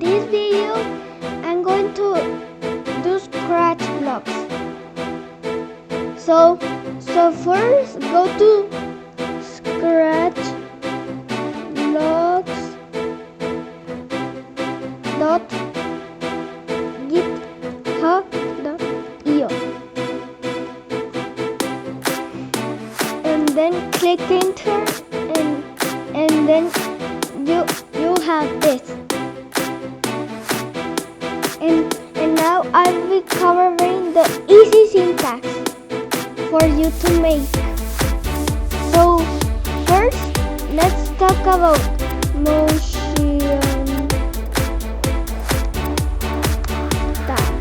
this video, I'm going to do Scratchblocks. So first go to scratchblocks.github.io and then click enter, and then you have this. And now I'll be covering the easy syntax for you to make. So first, let's talk about motion style.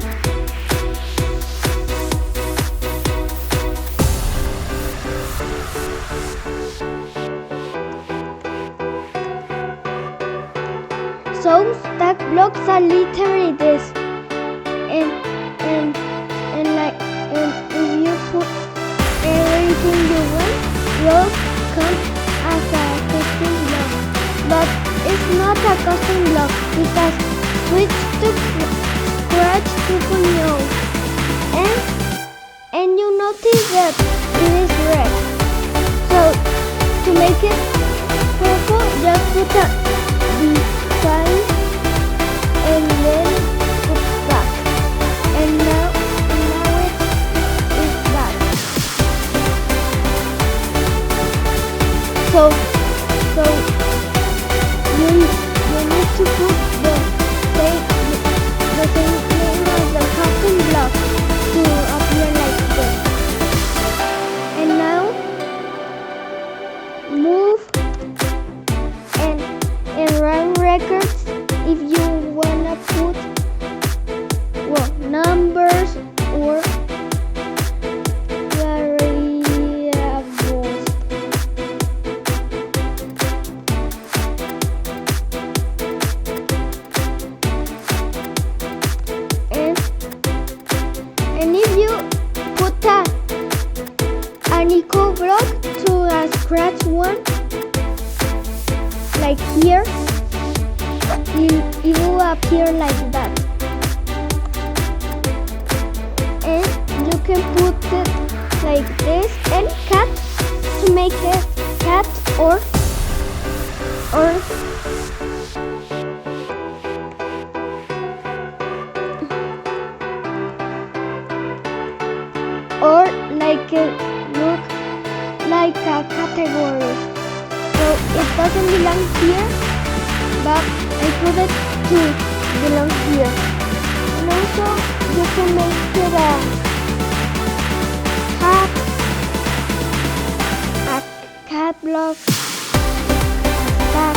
So stack blocks are literally this, and if you put everything you want, blocks come as a custom block. But it's not a custom block because switch to Scratch 2.0, and you notice that it is red. So to make it purple, just put a sign and then put that, and now it is that. So you need to put the same name as the custom block to appear like this. And now move and run records if you wanna put numbers or variables. And if you put an equal block to a Scratch one, like here, it will appear like that. And you can put it like this, and cat to make it cat or like it look like a category. So it doesn't belong here, but I put it to belong here. And also you can make it a cat block, that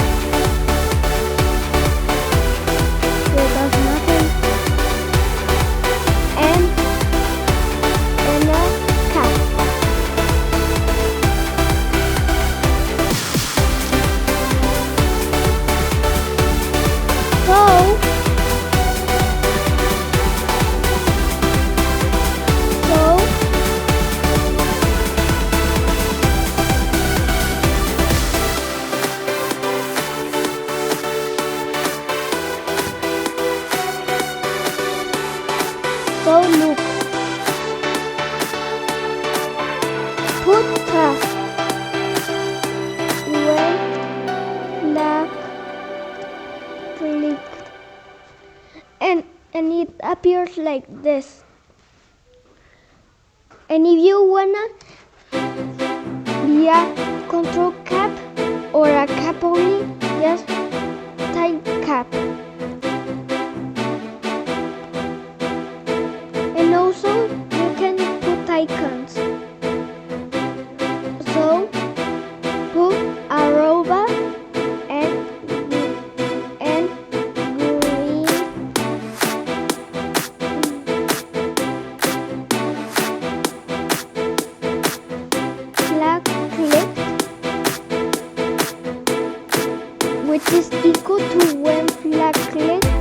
it does nothing, and a cat. So look, put when flag clicked, and it appears like this. And if you wanna be a control cap or a cap only, just type cap. And also you can put icons. So put a robot and green flag clicked, which is equal to when flag clicked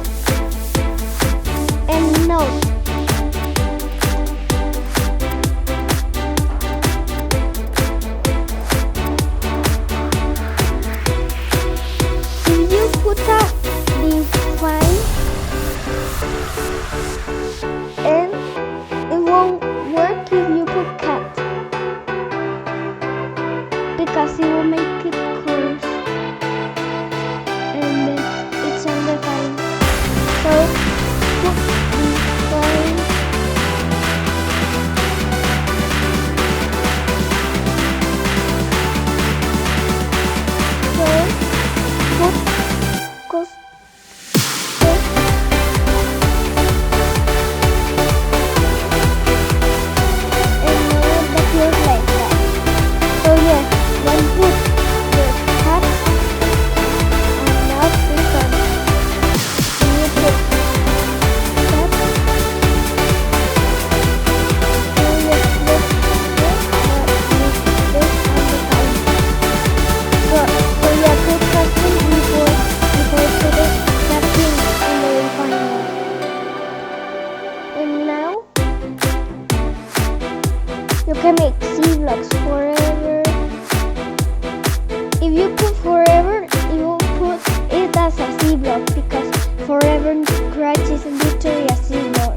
forever scratches and victorious more.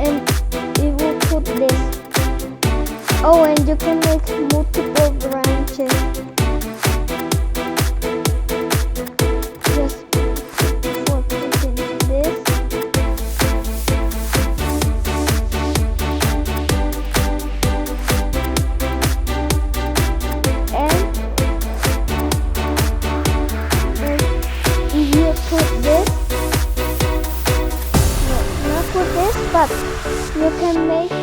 And it will put this. Oh, and you can make multiple branches. Just for putting this. And if you put this, no, not put this, but you can make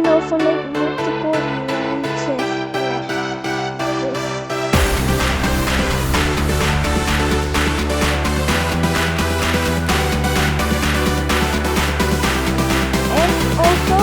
also make multiple branches like this. And also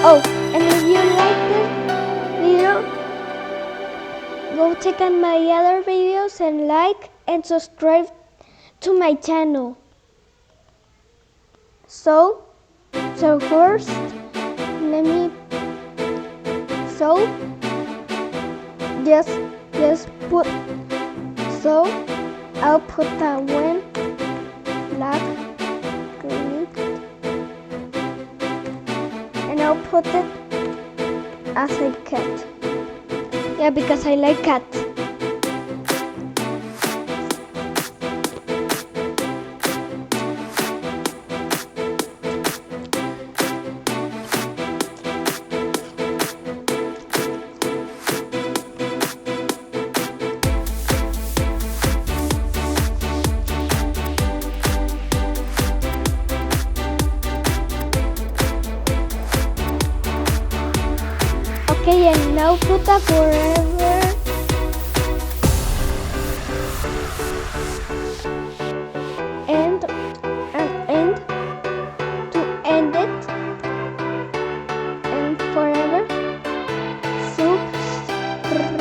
oh, and if you like this video, go check out my other videos and like and subscribe to my channel. So first, I'll put that one black, green, and I'll put it as a cat. Yeah, because I like cats. Okay, and now put a forever. And to end it. And forever. Subscribe.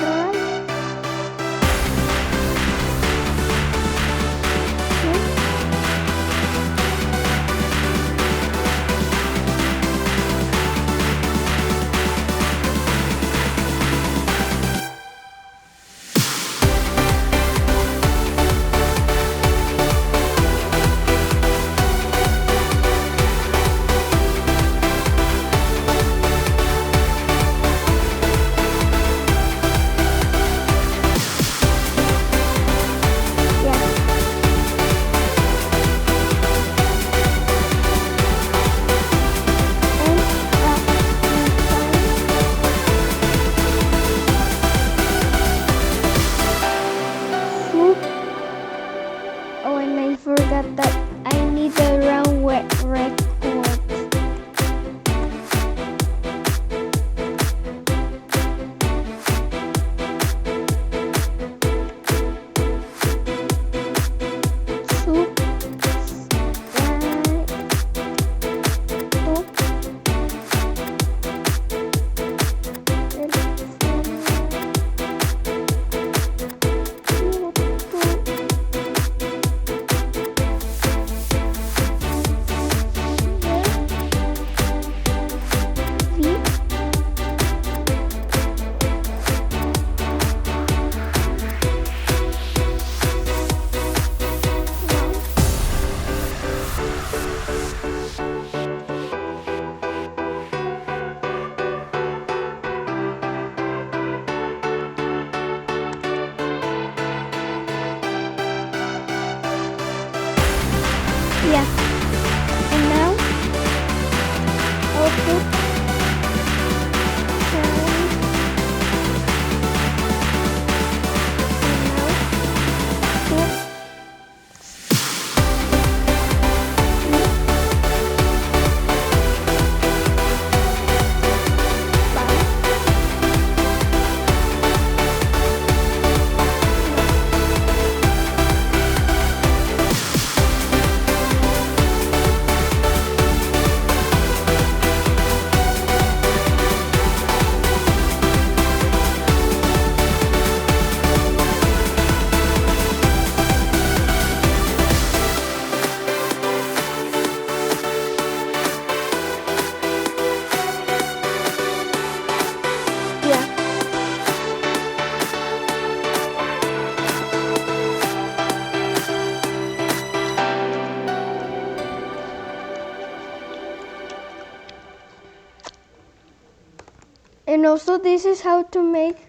And also this is how to make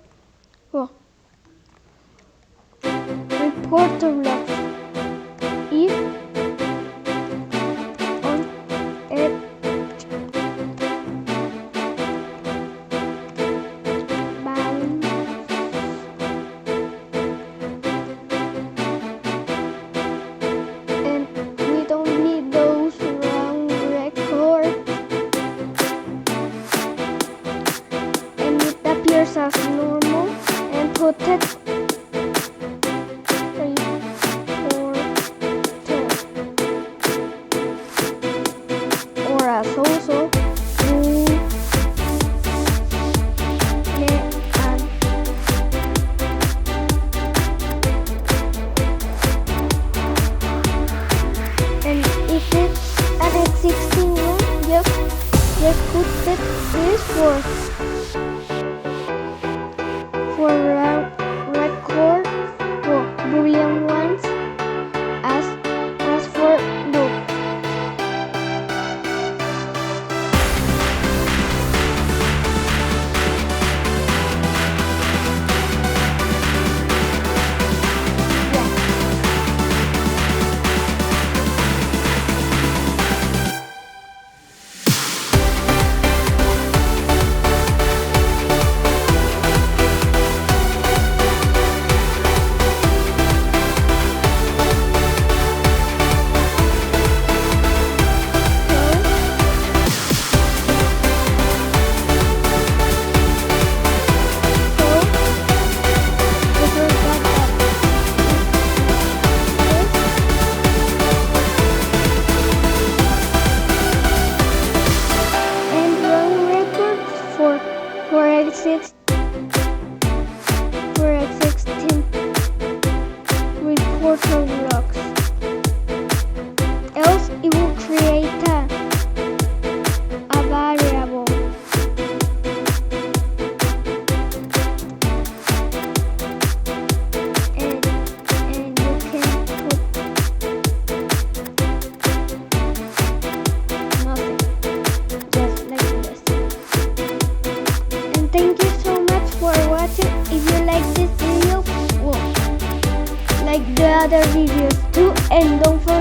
reporter blocks. If on edge bounds and we don't need those wrong records and it appears as normal and protect 3, 4, 10 or as also and if it's an existing one, just put that this for record for Boolean ones as for loop. For existing reporter blocks. Else it will create a variable. And you can put nothing. Just like this. And thank you so much for watching. If you like this video, like the other videos too, and don't forget